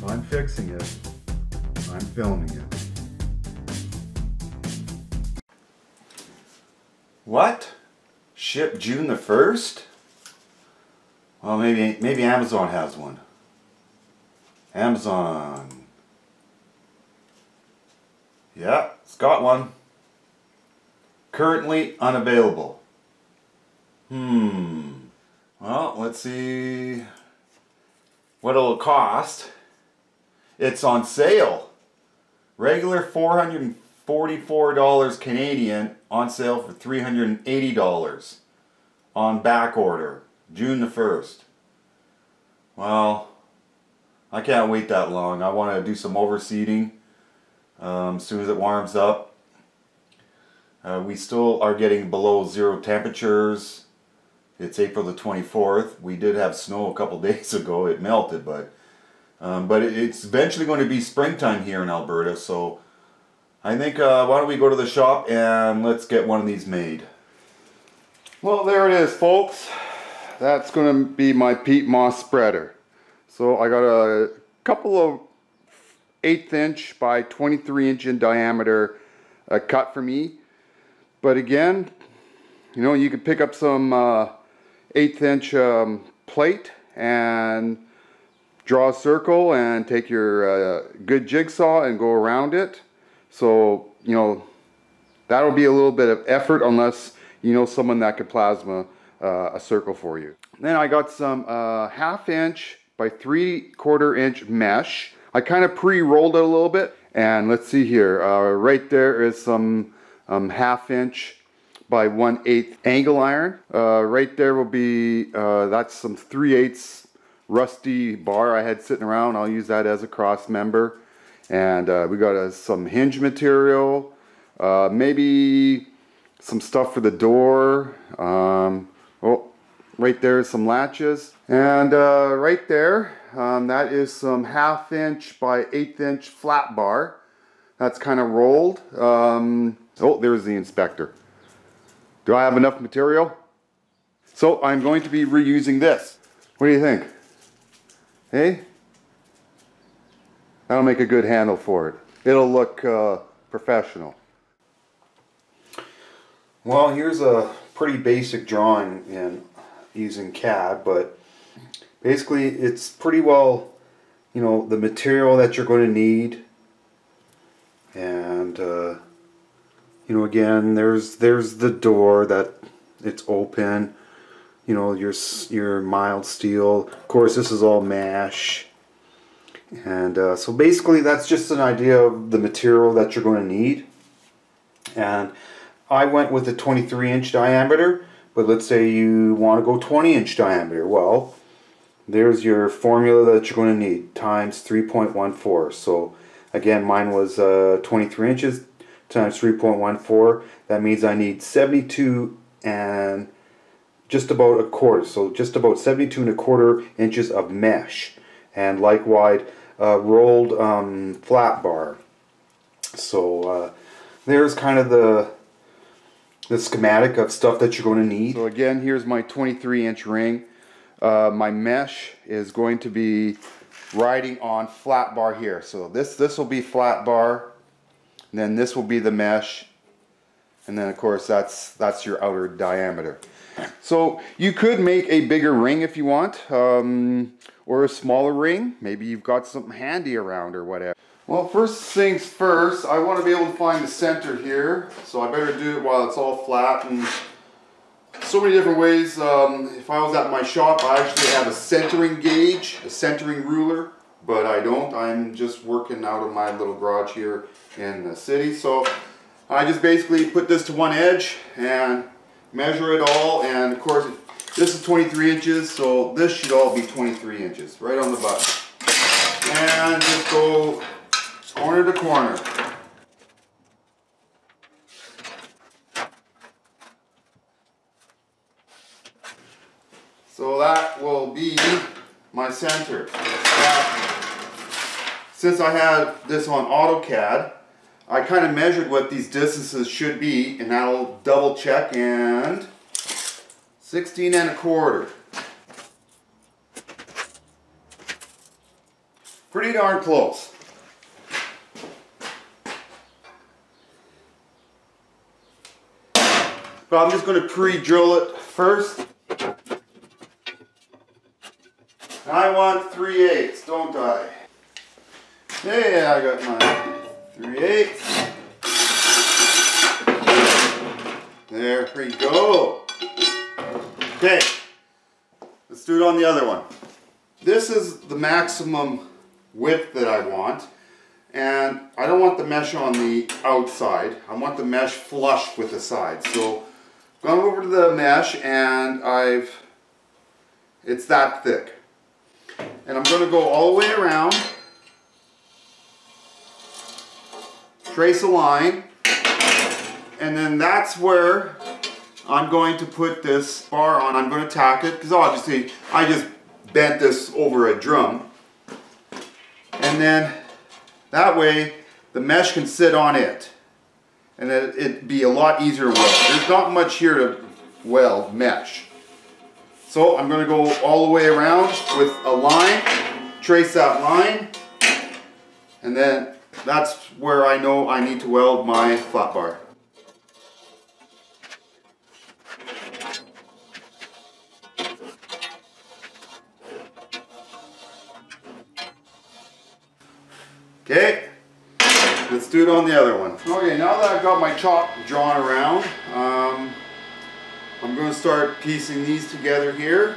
I'm fixing it. I'm filming it. What? Shipped June the 1st? Well, maybe Amazon has one. Amazon. Yeah, it's got one. Currently unavailable. Well, let's see what it'll cost. It's on sale. Regular $444 Canadian, on sale for $380 on back order, June the 1st. Well, I can't wait that long. I want to do some overseeding as soon as it warms up. We still are getting below 0 temperatures. It's April the 24th. We did have snow a couple days ago. It melted, but it's eventually going to be springtime here in Alberta, so I think why don't we go to the shop and let's get one of these made. Well, there it is, folks. That's going to be my Peat Moss Spreader. So I got a couple of 1/8 inch by 23 inch in diameter cut for me. But again, you know, you could pick up some 1/8 inch plate and draw a circle and take your good jigsaw and go around it. So, you know, that'll be a little bit of effort unless you know someone that could plasma a circle for you. Then I got some 1/2 inch by 3/4 inch mesh. I kind of pre-rolled it a little bit, and let's see here. Right there is some 1/2 inch by 1/8 angle iron. Right there will be that's some 3/8 rusty bar I had sitting around. I'll use that as a cross member. And we got some hinge material, maybe some stuff for the door. Oh, right there is some latches, and right there that is some 1/2 inch by 1/8 inch flat bar. That's kind of rolled. Oh, there's the inspector. Do I have enough material? So I'm going to be reusing this. What do you think? Hey? That'll make a good handle for it. It'll look professional. Well, here's a pretty basic drawing in using CAD, but basically it's pretty well, you know, the material that you're going to need. And you know, again, there's the door that it's open. You know, your mild steel. Of course, this is all mesh. And so basically that's just an idea of the material that you're going to need. And I went with a 23 inch diameter, but let's say you want to go 20 inch diameter. Well, there's your formula that you're going to need, times 3.14. So again, mine was 23 inches times 3.14. That means I need 72 and just about a quarter. So just about 72 1/4 inches of mesh. And likewise, rolled flat bar. So there's kind of the schematic of stuff that you're going to need. So again, here's my 23 inch ring. My mesh is going to be riding on flat bar here. So this will be flat bar, and then this will be the mesh, and then of course that's your outer diameter. So you could make a bigger ring if you want, or a smaller ring. Maybe you've got something handy around or whatever. Well, first things first, I want to be able to find the center here, so I better do it while it's all flat. And so many different ways. If I was at my shop, I actually have a centering gauge, a centering ruler, but I don't. I'm just working out of my little garage here in the city. So I just basically put this to one edge and measure it all, and of course this is 23 inches, so this should all be 23 inches, right on the button. And just go corner to corner. So that will be my center. Since I had this on AutoCAD, I kind of measured what these distances should be, and I'll double check, and 16 1/4. Pretty darn close. But I'm just going to pre-drill it first. I want 3/8, don't I? Yeah, I got my 3/8. There we go. Okay, let's do it on the other one. This is the maximum width that I want, and I don't want the mesh on the outside. I want the mesh flush with the side. So I've gone over to the mesh, and it's that thick. And I'm going to go all the way around, trace a line, and then that's where I'm going to put this bar on. I'm going to tack it, because obviously I just bent this over a drum. And then that way the mesh can sit on it. And it'd be a lot easier to weld. There's not much here to weld mesh. So I'm going to go all the way around with a line, trace that line, and then that's where I know I need to weld my flat bar. Okay, let's do it on the other one. Okay, now that I've got my chalk drawn around, I'm going to start piecing these together here.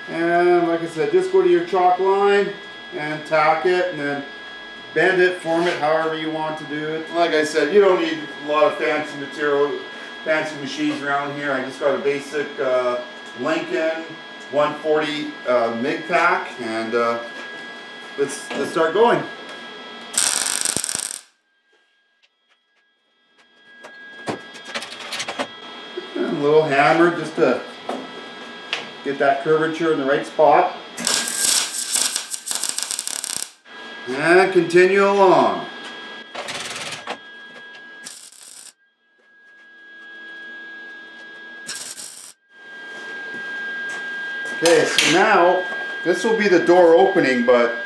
And like I said, just go to your chalk line and tack it, and then bend it, form it however you want to do it. Like I said, you don't need a lot of fancy material, fancy machines around here. I just got a basic Lincoln 140 MIG pack, and let's start going. And a little hammer just to get that curvature in the right spot. And continue along. Okay, so now this will be the door opening, but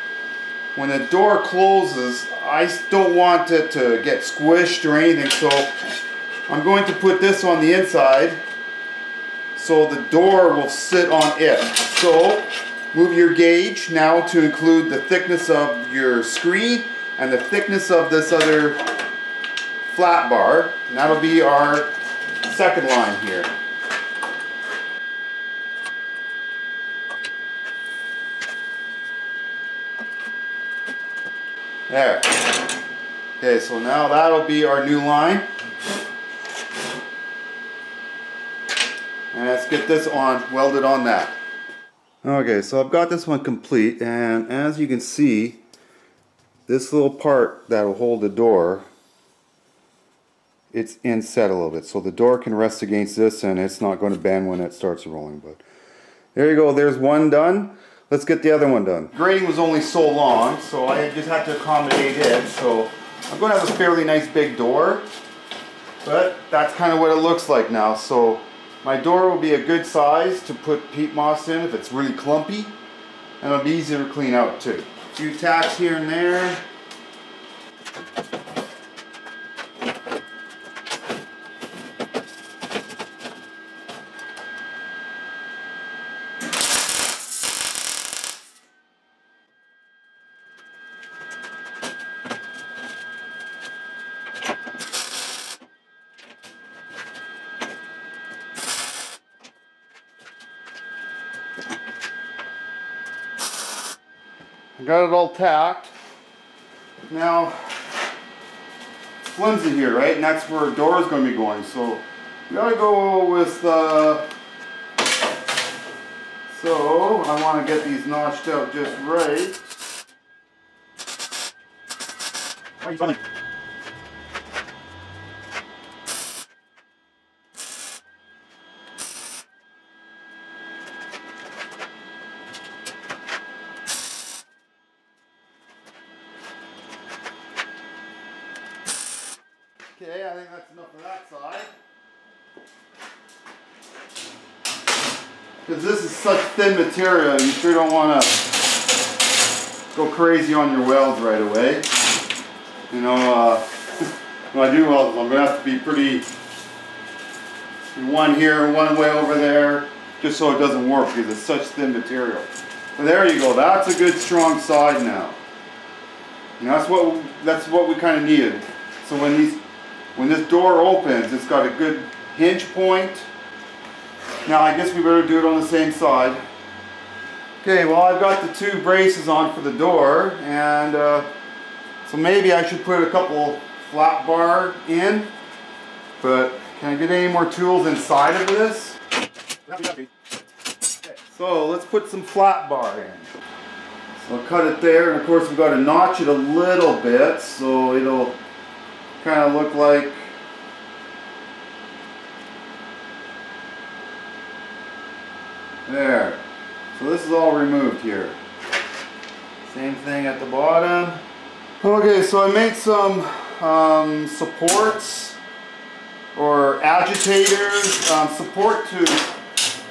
when the door closes, I don't want it to get squished or anything, so I'm going to put this on the inside so the door will sit on it. So move your gauge now to include the thickness of your screen and the thickness of this other flat bar, and that'll be our second line here. There. Okay, so now that'll be our new line. And let's get this on, welded on that. Okay, so I've got this one complete, and as you can see, this little part that will hold the door, it's inset a little bit, so the door can rest against this and it's not going to bend when it starts rolling. But there you go, there's one done. Let's get the other one done. Grating was only so long, so I just had to accommodate it. So I'm going to have a fairly nice big door, but that's kind of what it looks like now. So my door will be a good size to put peat moss in if it's really clumpy, and it'll be easier to clean out too. A few tacks here and there. I got it all tacked. Now, it's flimsy here, right? And that's where a door is going to be going. So, we gotta go with, so I want to get these notched out just right. Why are you funny? Okay, I think that's enough of that side. Because this is such thin material, you sure don't want to go crazy on your welds right away. You know, when I do welds, I'm going to have to be pretty, one here, one way over there, just so it doesn't work because it's such thin material. So there you go, that's a good strong side now. And that's what we kind of needed. So when this door opens, it's got a good hinge point. Now I guess we better do it on the same side. Okay, well I've got the two braces on for the door, and so maybe I should put a couple flat bar in, but can I get any more tools inside of this? So let's put some flat bar in. So I'll cut it there, and of course we've got to notch it a little bit so it'll kind of look like there. So this is all removed here. Same thing at the bottom. Okay, so I made some supports or agitators, support to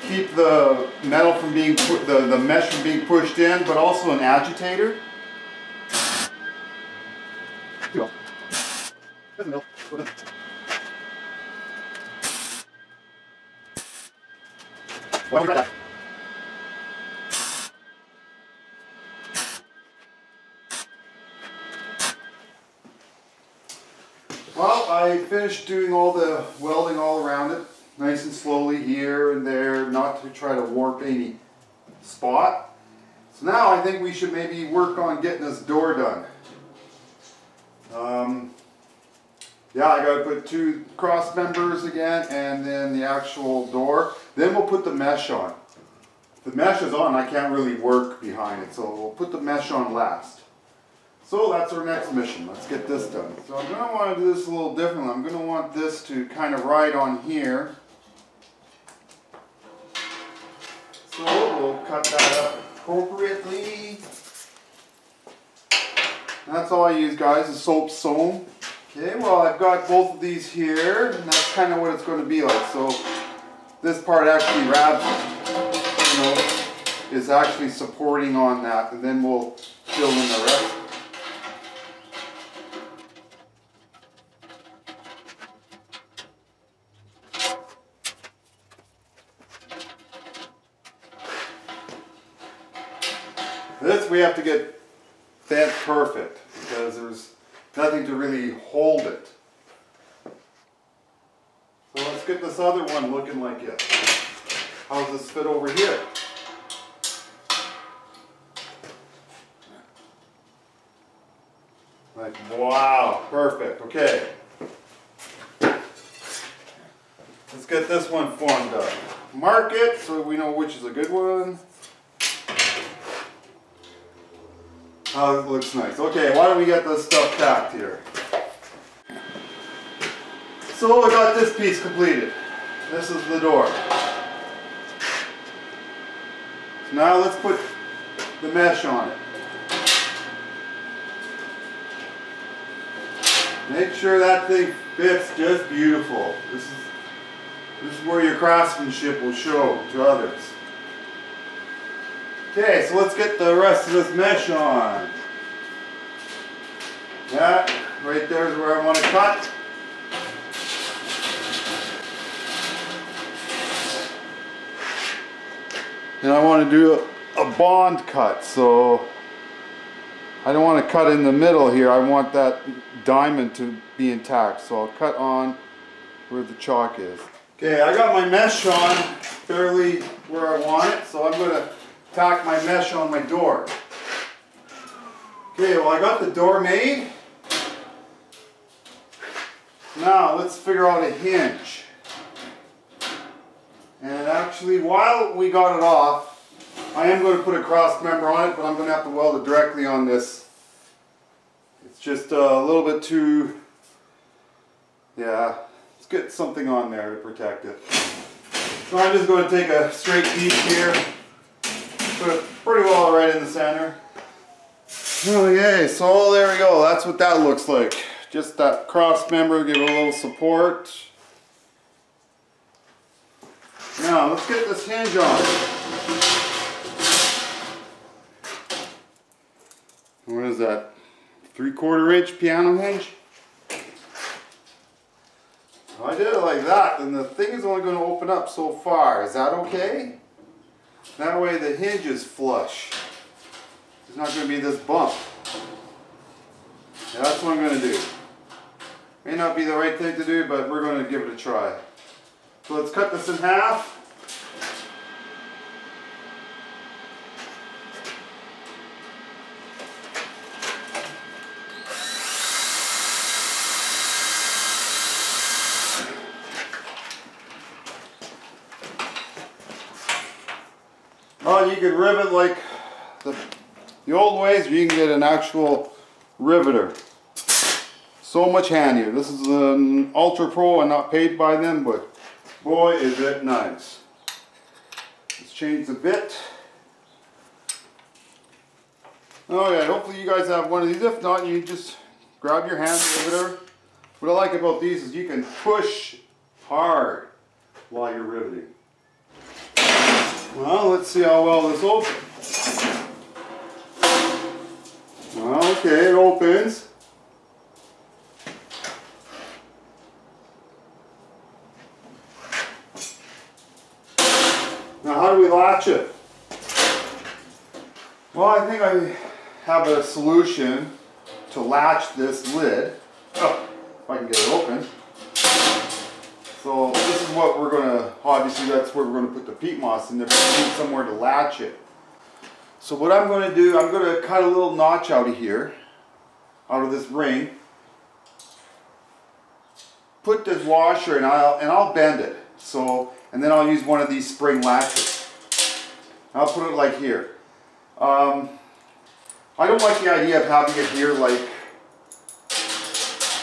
keep the metal from being the mesh from being pushed in, but also an agitator. Well, I finished doing all the welding all around it, nice and slowly here and there, not to try to warp any spot. So now I think we should maybe work on getting this door done. Yeah, I got to put two cross members again, and then the actual door. Then we'll put the mesh on. If the mesh is on, I can't really work behind it, so we'll put the mesh on last. So that's our next mission. Let's get this done. So I'm going to want to do this a little differently. I'm going to want this to kind of ride on here. So we'll cut that up appropriately. And that's all I use, guys, is soap sewn. Okay, well I've got both of these here, and that's kind of what it's going to be like. So this part actually wraps, you know, is actually supporting on that, and then we'll fill in the rest. This we have to get bent perfect because there's nothing to really hold it. So let's get this other one looking like it. How does this fit over here? Like, wow, perfect. Okay. Let's get this one formed up. Mark it so we know which is a good one. Oh, it looks nice. Okay, why don't we get this stuff tacked here? So I got this piece completed. This is the door. So now let's put the mesh on it. Make sure that thing fits just beautiful. This is where your craftsmanship will show to others. Okay, so let's get the rest of this mesh on. That right there is where I want to cut. And I want to do a bond cut, so I don't want to cut in the middle here. I want that diamond to be intact, so I'll cut on where the chalk is. Okay, I got my mesh on fairly where I want it, so I'm going to tack my mesh on my door. Okay, well I got the door made. Now let's figure out a hinge. And actually, while we got it off, I am going to put a cross member on it, but I'm going to have to weld it directly on this. It's just a little bit too, yeah, let's get something on there to protect it. So I'm just going to take a straight piece here, put it pretty well right in the center. Okay, so there we go. That's what that looks like. Just that cross member, give it a little support. Now let's get this hinge on. What is that? 3/4 inch piano hinge? If I did it like that, then the thing is only going to open up so far. Is that okay? That way the hinge is flush. There's not going to be this bump. Yeah, that's what I'm going to do. May not be the right thing to do, but we're going to give it a try. So let's cut this in half. Oh, you could rivet like the old ways, or you can get an actual riveter. So much handier. This is an Ultra Pro. I'm not paid by them, but boy is it nice. Let's change the bit. Okay, hopefully you guys have one of these. If not, you just grab your hand riveter. What I like about these is you can push hard while you're riveting. Well, let's see how well this opens. Okay, it opens. Now, how do we latch it? Well, I think I have a solution to latch this lid. Oh, if I can get it open. So this is what we're going to, obviously that's where we're going to put the peat moss in there, but we need somewhere to latch it. So what I'm going to do, I'm going to cut a little notch out of here, out of this ring. Put this washer and I'll bend it. So, and then I'll use one of these spring latches. I'll put it like here. I don't like the idea of having it here like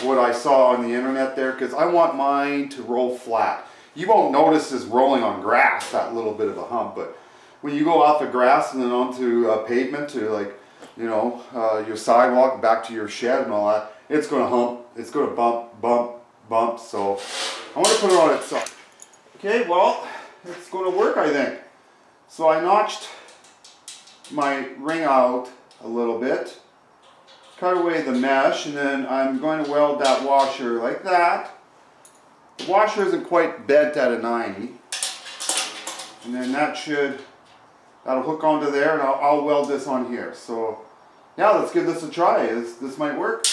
what I saw on the internet there, because I want mine to roll flat. You won't notice this rolling on grass, that little bit of a hump, but when you go off the grass and then onto pavement to, like, you know, your sidewalk back to your shed and all that, it's going to hump, it's going to bump, bump, bump. So I want to put it on its side. Okay, well, it's going to work, I think. So I notched my ring out a little bit, cut away the mesh, and then I'm going to weld that washer like that. The washer isn't quite bent at a 90, and then that'll hook onto there, and I'll weld this on here. So yeah, let's give this a try. This might work.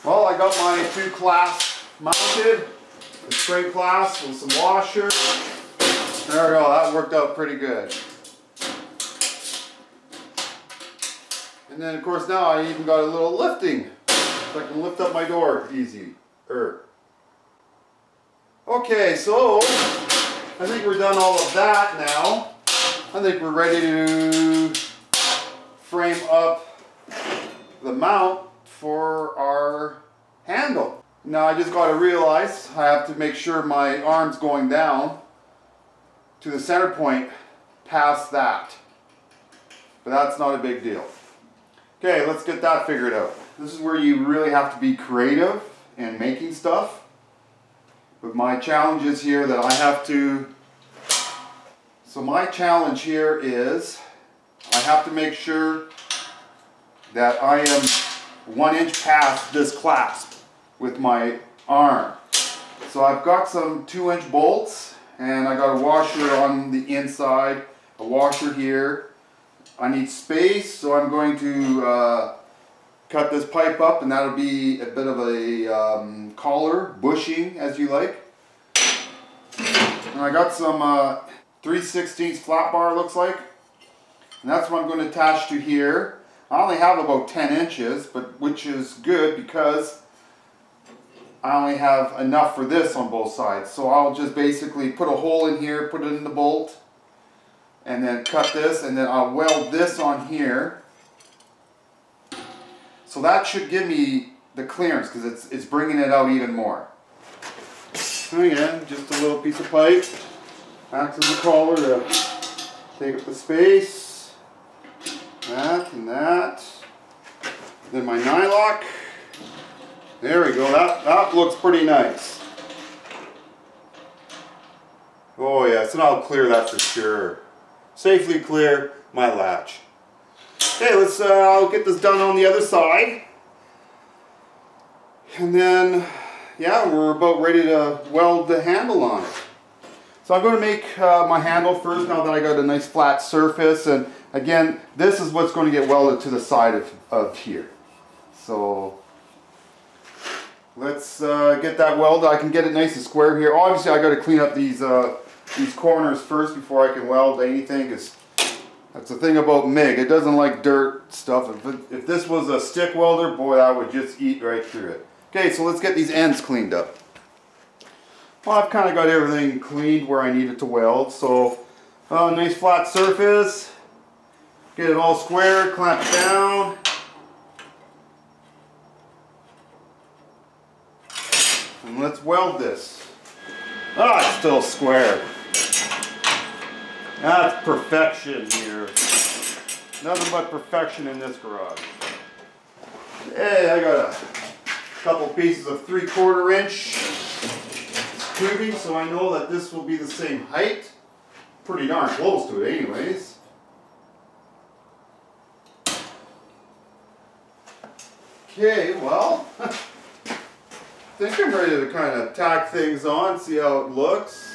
Well, I got my two clasps mounted, the straight clasp with some washer. There we go, that worked out pretty good. And then of course now I even got a little lifting, so I can lift up my door easy. Okay, so I think we're done all of that now. I think we're ready to frame up the mount for our handle. Now I just got to realize I have to make sure my arm's going down to the center point past that. But that's not a big deal. Okay, let's get that figured out. This is where you really have to be creative in making stuff. But my challenge is here that I have to... So my challenge here is I have to make sure that I am 1 inch past this clasp with my arm. So I've got some 2-inch bolts, and I got a washer on the inside, a washer here. I need space, so I'm going to cut this pipe up, and that'll be a bit of a collar, bushing as you like. And I got some 3/16 flat bar, looks like, and that's what I'm going to attach to here. I only have about 10 inches, but which is good because I only have enough for this on both sides. So I'll just basically put a hole in here, put it in the bolt, and then cut this, and then I'll weld this on here. So that should give me the clearance, because it's bringing it out even more. Again, just a little piece of pipe, acts as a collar to take up the space. That and that. Then my nylock. There we go, that looks pretty nice. Oh yeah, so now I'll clear that for sure. Safely clear my latch. Okay, let's I'll get this done on the other side. And then, yeah, we're about ready to weld the handle on it. So I'm going to make my handle first now that I got a nice flat surface. And again, this is what's going to get welded to the side of here. So let's get that welded. I can get it nice and square here. Obviously I got to clean up these corners first before I can weld anything, because that's the thing about MIG. It doesn't like dirt stuff. If this was a stick welder, boy, I would just eat right through it. Okay, so let's get these ends cleaned up. Well, I've kind of got everything cleaned where I need it to weld. So, nice flat surface. Get it all square, clamp it down. And let's weld this. Ah, it's still square. That's perfection here. Nothing but perfection in this garage. Hey, I got a couple pieces of 3/4 inch tubing, so I know that this will be the same height. Pretty darn close to it anyways. Okay, well, I think I'm ready to kind of tack things on, see how it looks.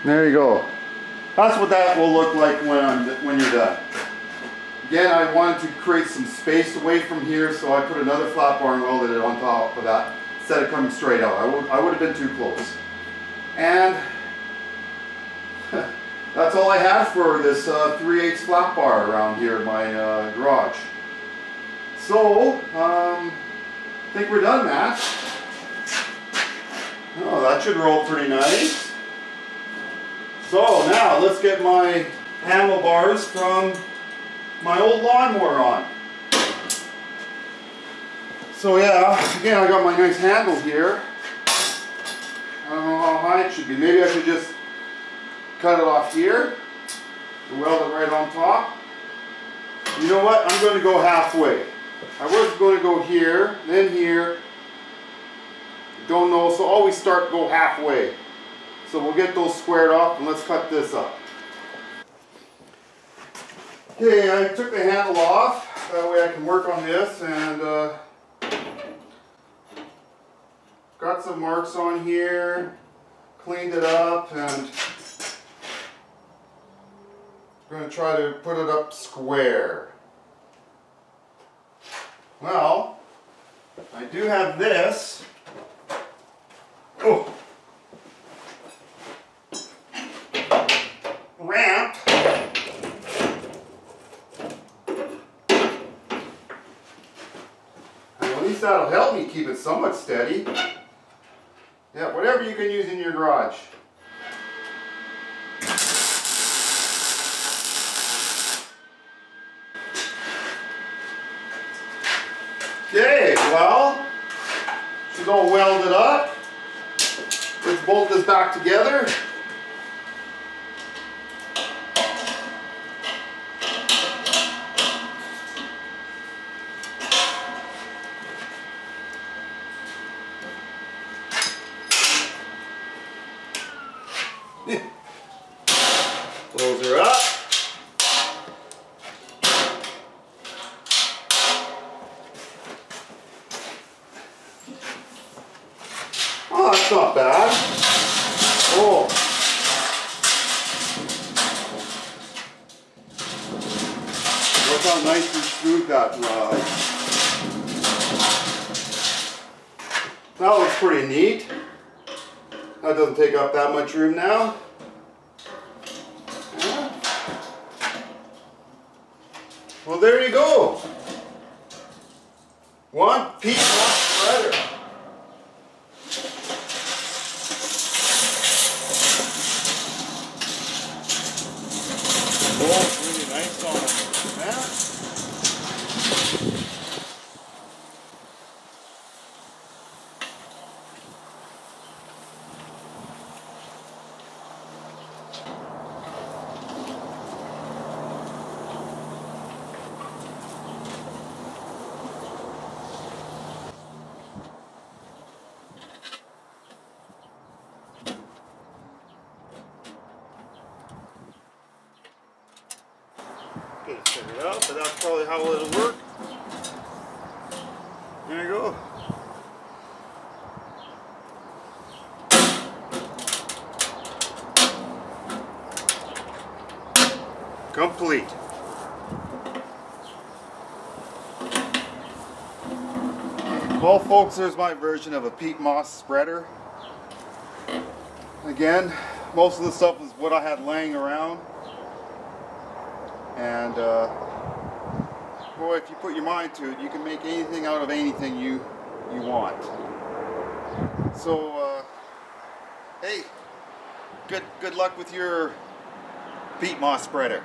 There you go. That's what that will look like when you're done. Again, I wanted to create some space away from here, so I put another flat bar and welded it on top of that instead of coming straight out. I would have been too close. And that's all I have for this 3/8 flat bar around here in my garage. So, I think we're done, Matt. Oh, that should roll pretty nice. So now let's get my handlebars from my old lawnmower on. So yeah, again, I got my nice handle here. I don't know how high it should be. Maybe I should just cut it off here and weld it right on top. You know what? I'm going to go halfway. I was going to go here, then here. Don't know, so always go halfway. So we'll get those squared off and let's cut this up. Okay, I took the handle off, that way I can work on this, and got some marks on here, cleaned it up, and I'm going to try to put it up square. Well, I do have this. Oh! Ramp. At least that'll help me keep it somewhat steady. Yeah, whatever you can use in your garage. Okay, well, she's all welded up. Let's bolt this back together. Close her up. Oh, that's not bad. Oh. Look how nicely smooth that was. That looks pretty neat. That doesn't take up that much room now. Yeah. Well, there you go. One Peat Moss Spreader. Oh, it's really nice on that. Set it up, but that's probably how it'll work. There you go. Complete. Well, folks, there's my version of a peat moss spreader. Again, most of the stuff is what I had laying around. And boy, if you put your mind to it, you can make anything out of anything you want. So, hey, good luck with your peat moss spreader.